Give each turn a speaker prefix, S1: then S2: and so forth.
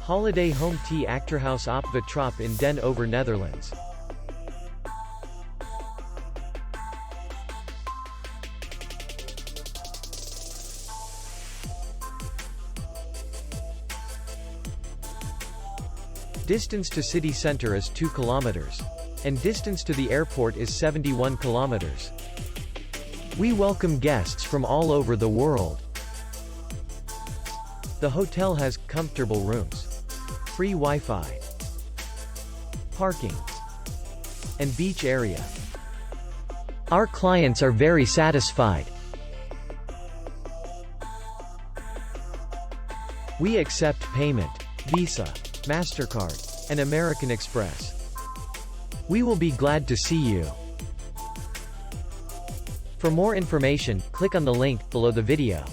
S1: Holiday home tea Achterhuis op Vatrop in Den Oever, Netherlands. Distance to city center is 2 kilometers. And distance to the airport is 71 kilometers. We welcome guests from all over the world. The hotel has comfortable rooms, free Wi-Fi, parking, and beach area. Our clients are very satisfied. We accept payment, Visa, MasterCard, and American Express. We will be glad to see you. For more information, click on the link below the video.